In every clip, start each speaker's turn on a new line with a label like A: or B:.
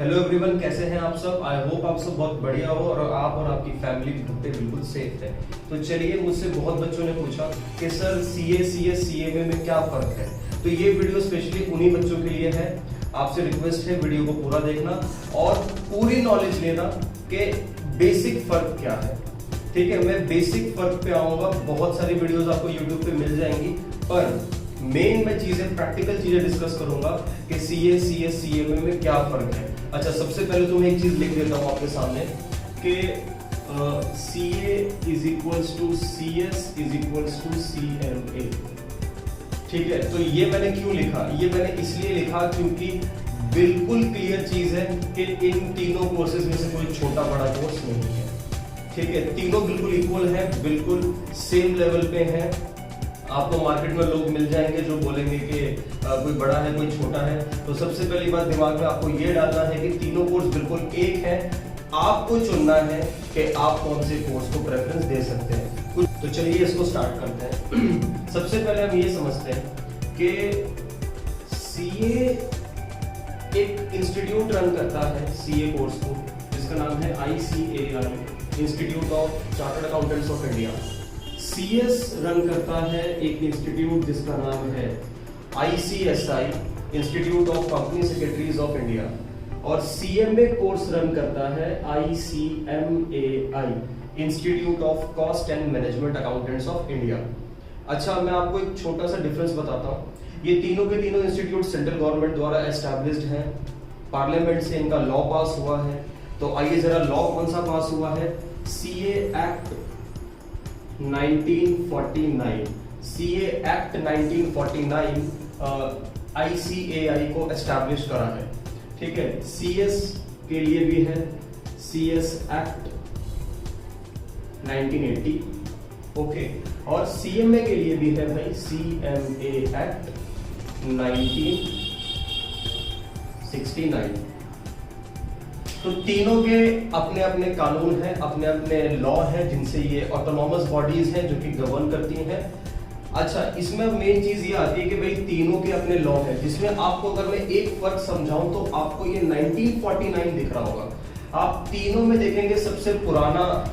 A: Hello everyone, कैसे हैं आप सब। आई होप आप सब बहुत बढ़िया हो और आप और आपकी फैमिली घर पे बिल्कुल सेफ है। तो चलिए, मुझसे बहुत बच्चों ने पूछा कि सर सीए, सीएस, सीएमए में क्या फर्क है। तो ये वीडियो स्पेशली उन्हीं बच्चों के लिए है। आपसे रिक्वेस्ट है वीडियो को पूरा देखना और पूरी नॉलेज लेना कि बेसिक फर्क क्या है। ठीक है, मैं बेसिक फर्क पे आऊंगा। बहुत सारी वीडियोस आपको यूट्यूब पे मिल जाएंगी, पर मेन मैं चीजें, प्रैक्टिकल चीजें डिस्कस करूंगा कि सीए, सीएस, सीएमए में क्या फर्क है। अच्छा, सबसे पहले तो मैं एक चीज लिख देता हूं आपके सामने कि CA is equals to CS is equals to CMA. ठीक है, तो ये मैंने क्यों लिखा, ये मैंने इसलिए लिखा क्योंकि बिल्कुल क्लियर चीज है कि इन तीनों कोर्सेज में से कोई छोटा बड़ा कोर्स नहीं है। ठीक है, तीनों बिल्कुल इक्वल है, बिल्कुल सेम लेवल पे है। आपको मार्केट में लोग मिल जाएंगे जो बोलेंगे कि कोई बड़ा है कोई छोटा है। तो सबसे पहली बात दिमाग में आपको ये डालना है कि तीनों कोर्स बिल्कुल एक है। आपको चुनना है कि आप कौन से कोर्स को प्रेफरेंस दे सकते हैं। तो चलिए इसको स्टार्ट करते हैं। सबसे पहले हम ये समझते हैं कि सीए एक इंस्टीट्यूट रन करता है सीए कोर्स को, जिसका नाम है ICAI, institute of chartered accountants of India. CS run करता है एक इंस्टीट्यूट जिसका नाम है ICSI, institute of company secretaries of India. और सीएमए कोर्स रन करता है ICMAI, institute of cost and management accountants of India. अच्छा, मैं आपको एक छोटा सा डिफरेंस बताता हूँ। ये तीनों के तीनों इंस्टीट्यूट सेंट्रल गवर्नमेंट द्वारा एस्टैब्लिश्ड हैं, पार्लियामेंट से इनका लॉ पास हुआ है। तो आइए जरा लॉ कौन सा पास हुआ है। CA act 1949, CA act 1949 ICAI को एस्टैब्लिश करा है। ठीक है, सीएस के लिए भी है सीएस एक्ट 1980, ओके, और सीएमए के लिए भी है भाई CMA एक्ट 1969। तो तीनों के अपने अपने कानून हैं, अपने अपने लॉ हैं, जिनसे ये ऑटोनॉमस बॉडीज हैं जो कि गवर्न करती हैं। अच्छा, इसमें मेन चीज ये आती है कि भाई तीनों के अपने लॉ हैं, जिसमें आपको अगर मैं एक फर्क समझाऊं तो आपको ये 1949 दिख रहा होगा। आप तीनों में देखेंगे सबसे पुराना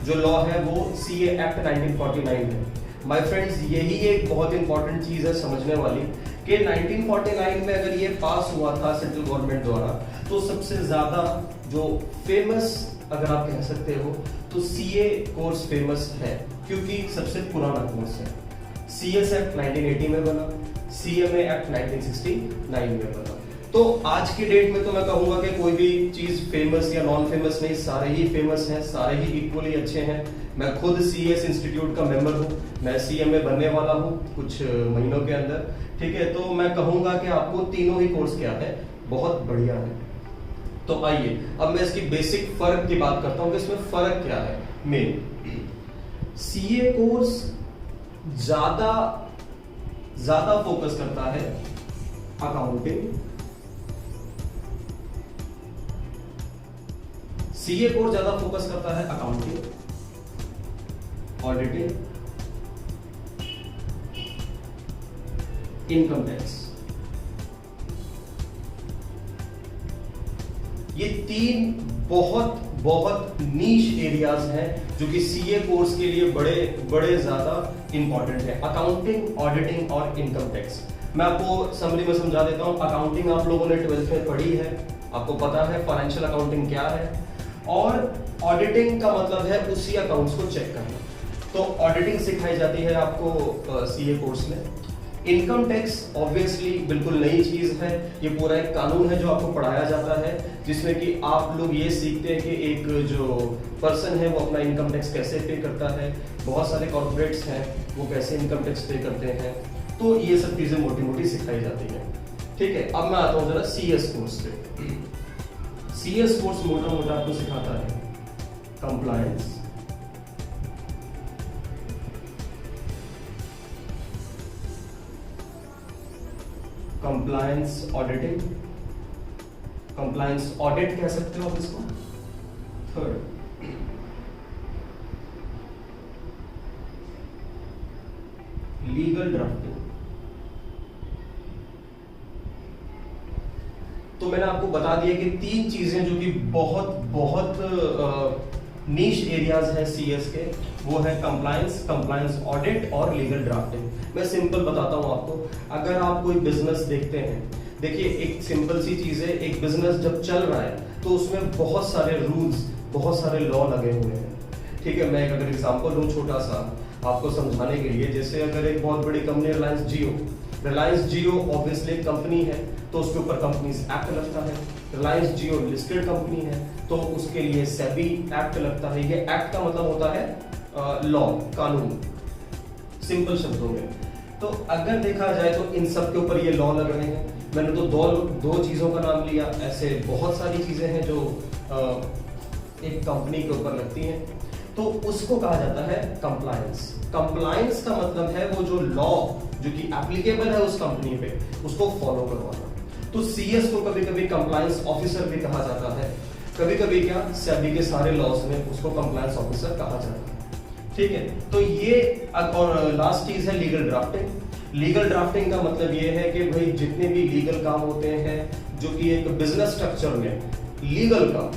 A: जो लॉ है वो सीए एक्ट 1949 है। माय फ्रेंड्स, यही एक बहुत इंपॉर्टेंट चीज है समझने वाली कि 1949 में अगर ये पास हुआ था सेंट्रल गवर्नमेंट द्वारा, तो सबसे ज्यादा जो फेमस अगर आप कह सकते हो तो सीए कोर्स फेमस है, क्योंकि सबसे पुराना कोर्स है। सीएस एक्ट 1980 में बना, सीएमए एक्ट 1969 में बना। तो आज की डेट में तो मैं कहूंगा कि कोई भी चीज फेमस या नॉन फेमस नहीं, सारे ही फेमस हैं, सारे ही इक्वली अच्छे हैं। मैं खुद सीएस इंस्टीट्यूट का मेंबर हूं, मैं सीएमए बनने वाला हूं कुछ महीनों के अंदर। ठीक है, तो मैं कहूंगा कि आपको तीनों ही कोर्स क्या है, बहुत बढ़िया है। तो आइए अब मैं इसकी बेसिक फर्क की बात करता हूं कि इसमें फर्क क्या है। मेन सीए कोर्स ज्यादा फोकस करता है अकाउंटिंग। सीए कोर्स ज्यादा फोकस करता है अकाउंटिंग, ऑडिटिंग, इनकम टैक्स। ये तीन बहुत बहुत नीश एरियाज हैं जो कि सीए कोर्स के लिए बड़े बड़े ज्यादा इंपॉर्टेंट है। अकाउंटिंग, ऑडिटिंग और इनकम टैक्स। मैं आपको समरी में समझा देता हूं। अकाउंटिंग आप लोगों ने 12th में पढ़ी है, आपको पता है फाइनेंशियल अकाउंटिंग क्या है। और ऑडिटिंग का मतलब है उसी अकाउंट्स को चेक करना। तो ऑडिटिंग सिखाई जाती है आपको सीए कोर्स में। इनकम टैक्स ऑब्वियसली बिल्कुल नई चीज है। ये पूरा एक कानून है जो आपको पढ़ाया जाता है, जिसमें कि आप लोग ये सीखते हैं कि एक जो पर्सन है वो अपना इनकम टैक्स कैसे पे करता है, बहुत सारे कॉर्पोरेट्स हैं वो कैसे इनकम टैक्स पे करते हैं। तो ये सब चीजें मोटी मोटी सिखाई जाती है। ठीक है, अब मैं आता हूँ जरा सीएस कोर्स पे। सीएस कोर्स मोटा मोटा आपको सिखाता है compliance, compliance auditing, compliance audit कह सकते हो आप इसको। Third, legal drafting. तो मैंने आपको बता दिया कि 3 चीजें जो कि बहुत बहुत नीश एरियाज है सीएस के, वो है कंप्लायंस ऑडिट और लीगल ड्राफ्टिंग। मैं सिंपल बताता हूं आपको। अगर आप कोई बिजनेस देखते हैं, देखिए एक सिंपल सी चीज है, एक बिजनेस जब चल रहा है तो उसमें बहुत सारे रूल्स, बहुत सारे लॉ लगे हुए हैं। ठीक है, मैं एक अगर एग्जांपल लूं छोटा सा आपको समझाने के लिए, जैसे अगर एक बहुत बड़ी कंपनी रिलायंस जियो ऑब्वियसली एक कंपनी है तो उसके ऊपर कंपनीज एक्ट लगता है। रिलायंस जियो लिस्टेड कंपनी है तो उसके लिए सेबी एक्ट लगता है। ये एक्ट का मतलब होता है लॉ, कानून, सिंपल शब्दों में। तो अगर देखा जाए तो इन सब के ऊपर ये लॉ लग रहे हैं। मैंने तो दो चीजों का नाम लिया, ऐसे बहुत सारी चीजें हैं जो एक कंपनी के ऊपर लगती हैं, तो उसको कहा जाता है कंप्लायंस। कंप्लायंस का मतलब है वो जो लॉ जो कि एप्लीकेबल है उस कंपनी पे, उसको फॉलो करवाना। तो सीएस को कभी कभी कंप्लायंस ऑफिसर भी कहा जाता है, कभी कभी क्या सेबी के सारे लॉज में उसको कंप्लायंस ऑफिसर कहा जाता है। ठीक है, तो ये और लास्ट चीज है लीगल ड्राफ्टिंग। लीगल ड्राफ्टिंग का मतलब ये है कि भाई जितने भी लीगल काम होते हैं जो कि एक बिजनेस स्ट्रक्चर में लीगल काम,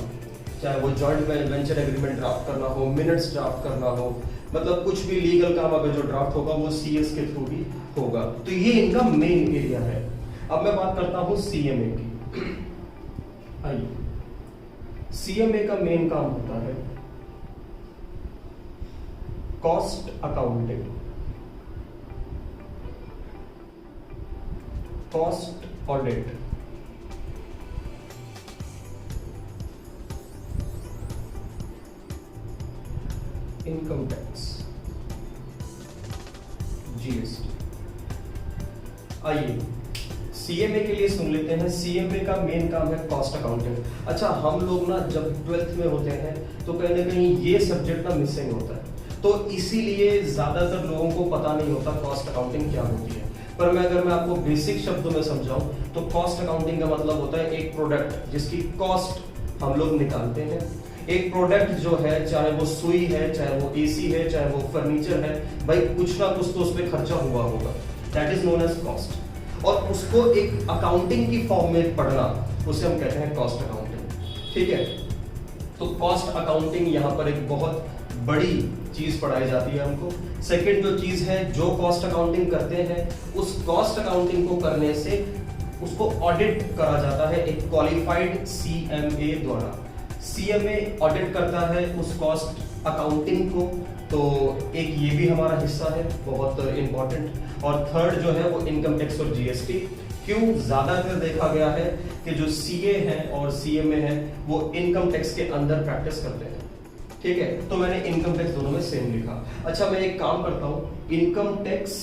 A: चाहे वो जॉइंट वेंचर एग्रीमेंट ड्राफ्ट करना हो, मिनट्स ड्राफ्ट करना हो, मतलब कुछ भी लीगल काम अगर जो ड्राफ्ट होगा वो सीएस के थ्रू ही होगा। तो ये इनका मेन एरिया है। अब मैं बात करता हूं सीएमए की। आइए, सीएमए का मेन काम होता है cost accounting, cost audit, income tax, GST. आइए सीएमए के लिए सुन लेते हैं। सीएमए का मेन काम है कॉस्ट अकाउंटिंग। अच्छा, हम लोग ना जब 12th में होते हैं तो कहीं ना कहीं ये सब्जेक्ट ना मिसिंग होता है, तो इसीलिए ज्यादातर लोगों को पता नहीं होता कॉस्ट अकाउंटिंग क्या होती है। पर मैं अगर मैं आपको बेसिक शब्दों में समझाऊं तो कॉस्ट अकाउंटिंग का मतलब होता है एक प्रोडक्ट जिसकी कॉस्ट हम लोग निकालते हैं। एक प्रोडक्ट जो है, चाहे वो सुई है, चाहे वो एसी है, चाहे वो फर्नीचर है, भाई कुछ ना कुछ तो उस पर खर्चा हुआ होगा, that is known as cost. और उसको एक अकाउंटिंग की फॉर्म में पढ़ना, उसे हम कहते हैं कॉस्ट अकाउंटिंग। ठीक है, तो कॉस्ट अकाउंटिंग यहाँ पर एक बहुत बड़ी चीज पढ़ाई जाती है हमको। सेकंड जो चीज है, जो कॉस्ट अकाउंटिंग करते हैं उस कॉस्ट अकाउंटिंग को करने से उसको ऑडिट करा जाता है एक क्वालिफाइड सीएमए द्वारा। सीएमए ऑडिट करता है उस कॉस्ट अकाउंटिंग को, तो एक ये भी हमारा हिस्सा है बहुत इंपॉर्टेंट। और थर्ड जो है वो इनकम टैक्स और जीएसटी। क्यों? ज्यादातर देखा गया है कि जो सीए है और सीएमए है वो इनकम टैक्स के अंदर प्रैक्टिस करते हैं। ठीक है, तो मैंने इनकम टैक्स दोनों में सेम लिखा। अच्छा, मैं एक काम करता हूं, इनकम टैक्स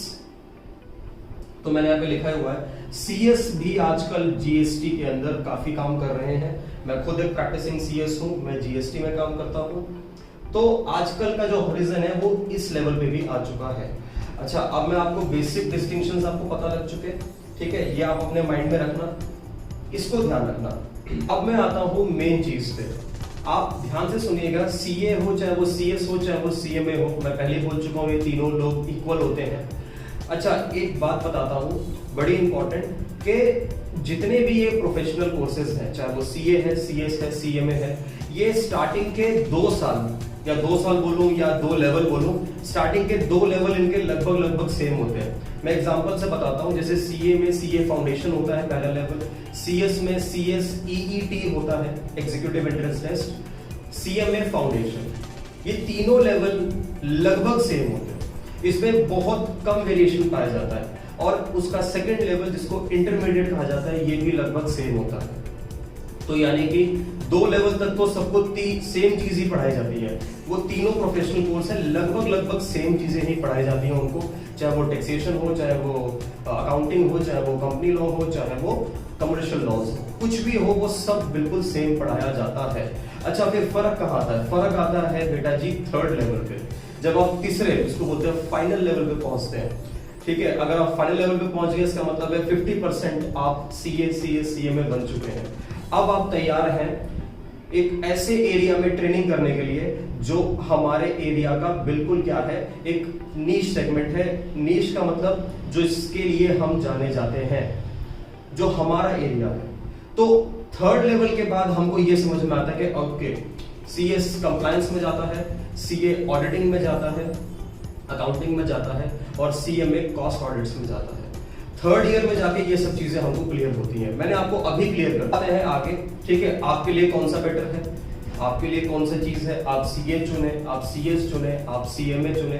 A: तो मैंने यहाँ पे लिखा हुआ है। सीएस भी आजकल जीएसटी के अंदर काफी काम कर रहे हैं। मैं खुद एक प्रैक्टिसिंग सीएस हूं, मैं जीएसटी में काम करता हूं। तो आजकल का जो हॉरिजन है वो इस लेवल पे भी आ चुका है। अच्छा, अब मैं आपको बेसिक डिस्टिंक्शंस आपको पता लग चुके, ठीक है, ये आप अपने माइंड में रखना, इसको ध्यान रखना। अब मैं आता हूं मेन चीज पे, आप ध्यान से सुनिएगा। सीए हो, चाहे वो सीएस हो, चाहे वो सीएमए हो, मैं पहले बोल चुका हूं ये तीनों लोग इक्वल होते हैं। अच्छा, एक बात बताता हूं बड़ी इंपॉर्टेंट, कि जितने भी ये प्रोफेशनल कोर्सेज हैं, चाहे वो सीए है, सीएस है, सीएमए है, ये स्टार्टिंग के 2 साल या 2 साल बोलूं या 2 लेवल बोलूं, स्टार्टिंग के 2 लेवल इनके लगभग सेम होते हैं। मैं एग्जांपल से बताता हूं, जैसे सीए में सीए फाउंडेशन होता है पहला लेवल, सीएस में सीएस ईईटी होता है, executive entrance test, CMA foundation, ये तीनों लेवल लगभग सेम होते हैं। इसमें बहुत कम वेरिएशन पाया जाता है। और उसका सेकंड लेवल जिसको इंटरमीडिएट कहा जाता है, ये भी लगभग सेम होता है। तो यानी कि 2 लेवल तक तो सबको सेम चीज ही पढ़ाई जाती है। वो तीनों प्रोफेशनल कोर्स है, लगभग सेम चीजें ही पढ़ाई जाती हैं उनको, चाहे वो टैक्सेशन हो, चाहे वो अकाउंटिंग हो, चाहे वो कंपनी लॉ हो, चाहे वो कमर्शियल लॉज हो, कुछ भी हो, वो सब बिल्कुल सेम पढ़ाया जाता है। अच्छा, फिर फर्क कहाँ आता है? फर्क आता है बेटा जी 3rd लेवल पे, जब आप तीसरे, इसको बोलते हैं फाइनल लेवल पे पहुंचते हैं। ठीक है, अगर आप फाइनल लेवल पे पहुंच गए, इसका मतलब है 50% आप सीए, सीएस, सीएमए बन चुके हैं। अब आप तैयार हैं एक ऐसे एरिया में ट्रेनिंग करने के लिए जो हमारे एरिया का बिल्कुल क्या है, एक नीश सेगमेंट है। नीश का मतलब जो इसके लिए हम जाने जाते हैं, जो हमारा एरिया है। तो थर्ड लेवल के बाद हमको ये समझ में आता है कि ओके, सीएस कंप्लायंस में जाता है, सीए ऑडिटिंग में जाता है, अकाउंटिंग में जाता है, और सीएमए कॉस्ट ऑडिट्स में जाता है। थर्ड ईयर में जाके ये सब चीजें हमको क्लियर होती हैं। मैंने आपको अभी क्लियर कर दिया है आगे, ठीक है। आपके लिए कौन सा बेटर है, आपके लिए कौन सा चीज है, आप सीए चुने, आप सीएस चुने, आप सीएमए चुने।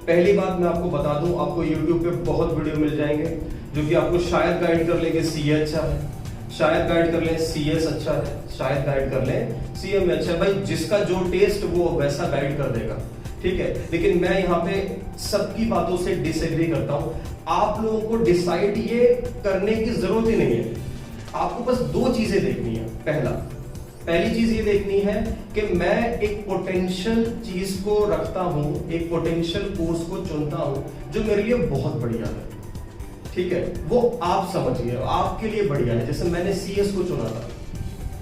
A: पहली बात मैं आपको बता दूं, आपको यूट्यूब पे बहुत वीडियो मिल जाएंगे जो कि आपको शायद गाइड कर लेंगे सीए अच्छा है, शायद गाइड कर लें सीएस अच्छा है, शायद गाइड कर लें सीएमए अच्छा है। भाई जिसका जो टेस्ट वो वैसा गाइड कर देगा, ठीक है। लेकिन मैं यहाँ पे सबकी बातों से डिसएग्री करता हूं। आप लोगों को डिसाइड ये करने की जरूरत ही नहीं है, आपको बस दो चीजें देखनी है। पहली चीज ये देखनी है कि मैं एक पोटेंशियल चीज को रखता हूं, एक पोटेंशियल कोर्स को चुनता हूं जो मेरे लिए बहुत बढ़िया है, ठीक है। वो आप समझिए आपके लिए बढ़िया है। जैसे मैंने सीएस को चुना था,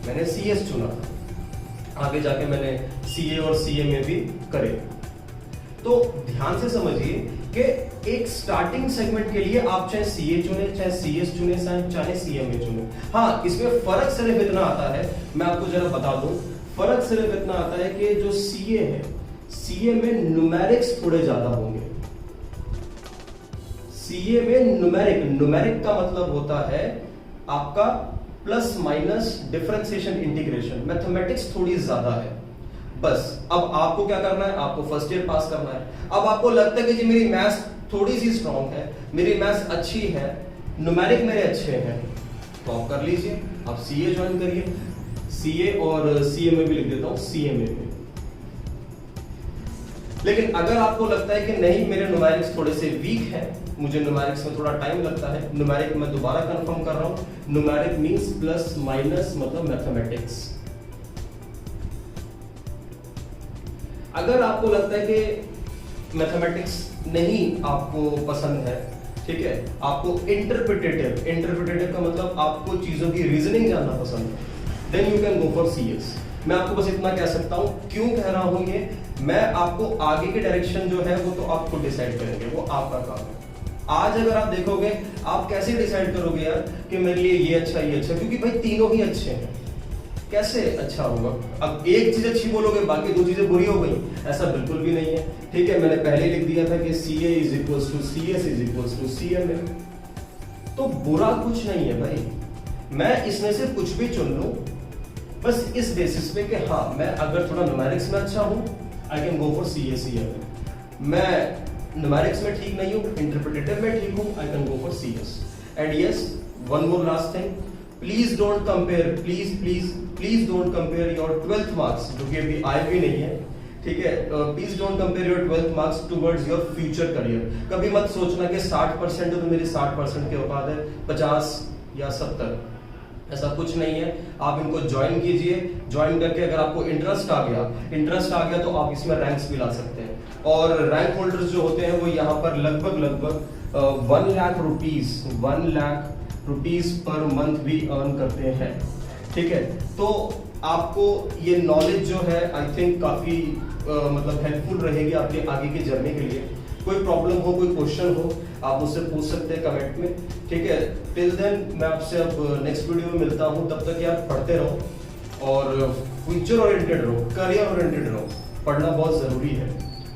A: मैंने सीएस चुना था, आगे जाके मैंने सीए और सीएमए भी करे। तो ध्यान से समझिए कि एक स्टार्टिंग सेगमेंट के लिए आप चाहे सीए चुने, चाहे सीएस चुने, चाहे सीएमए चुने। हाँ, इसमें फर्क सिर्फ इतना आता है, मैं आपको जरा बता दूं, फर्क सिर्फ इतना आता है कि जो सीए है, सीए में न्यूमेरिक्स थोड़े ज्यादा होंगे। सीए में न्यूमेरिक का मतलब होता है आपका plus minus differentiation integration, mathematics थोड़ी ज्यादा है। बस अब आपको क्या करना है, आपको फर्स्ट ईयर पास करना है। अब आपको लगता है कि जी मेरी मैथ्स थोड़ी सी स्ट्रांग है, मेरी मैथ्स अच्छी है, न्यूमेरिक मेरे अच्छे हैं, तो आप कर लीजिए, आप सीए ज्वाइन करिए। सीए और सीएमए भी लिख देता हूं, सीएमए में। लेकिन अगर आपको लगता है कि नहीं मेरे न्यूमेरिक्स थोड़े से वीक है, मुझे न्यूमेरिक्स में थोड़ा टाइम लगता है, न्यूमेरिक मैं दोबारा कंफर्म कर रहा हूं, न्यूमेरिक मींस प्लस माइनस मतलब मैथमेटिक्स। अगर आपको लगता है कि मैथमेटिक्स नहीं आपको पसंद है, ठीक है, आपको इंटरप्रिटेटिव का मतलब आपको चीजों की रीजनिंग जानना पसंद है, then you can go for CS. मैं आपको बस इतना कह सकता हूं। क्यों कह रहा हूं ये, मैं आपको आगे की डायरेक्शन जो है वो तो आपको डिसाइड करेंगे, वो आपका काम है। आज अगर आप देखोगे, आप कैसे डिसाइड करोगे यार कि मेरे लिए ये अच्छा ये अच्छा, क्योंकि भाई तीनों ही अच्छे हैं, कैसे अच्छा होगा। अब एक चीज अच्छी बोलोगे बाकी दो चीजें बुरी हो गई, ऐसा बिल्कुल भी नहीं है, ठीक है। मैंने पहले लिख दिया था कि CA is equals to CS is equals to CMA, तो बुरा कुछ नहीं है भाई। मैं इसमें से कुछ भी चुन लूं बस इस बेसिस पे कि हाँ मैं अगर थोड़ा न्यूमेरिक्स में अच्छा हूं, I can go for CA CMA। मैं न्यूमेरिक्स में ठीक नहीं हूं, इंटरप्रिटेटिव में ठीक हूं, I can go for CS। And yes, one more last thing, please don't compare, please don't compare your 12th marks, जो कि अभी आए भी नहीं है, ठीक है। Please don't compare your 12th marks towards your future career. कभी मत सोचना कि 60% है तो मेरी 60% के औकात है, 50 या 70, ऐसा कुछ नहीं है। आप इनको ज्वाइन कीजिए, ज्वाइन करके अगर आपको इंटरेस्ट आ गया तो आप इसमें रैंक्स भी ला सकते हैं। और रैंक होल्डर्स जो होते हैं वो यहाँ पर लगभग 1 लाख रुपीस पर मंथ भी अर्न करते हैं, ठीक है। तो आपको ये नॉलेज जो है आई थिंक काफी मतलब हेल्पफुल रहेगी आपके आगे की जर्नी के लिए। कोई प्रॉब्लम हो, कोई क्वेश्चन हो, आप मुझसे पूछ सकते हैं कमेंट में, ठीक है। टिल देन मैं आपसे अब नेक्स्ट वीडियो में मिलता हूं, तब तक आप पढ़ते रहो और फ्यूचर ओरिएंटेड रहो, करियर ओरिएंटेड रहो, पढ़ना बहुत जरूरी है,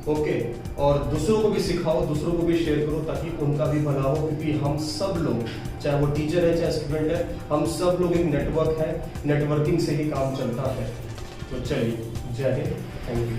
A: ओके। और दूसरों को भी सिखाओ, दूसरों को भी शेयर करो ताकि उनका भी भला हो, क्योंकि हम सब लोग, चाहे वो टीचर है चाहे स्टूडेंट है, हम सब लोग एक नेटवर्क है, नेटवर्किंग से ही काम चलता है। तो चलिए, जय हिंद, थैंक यू।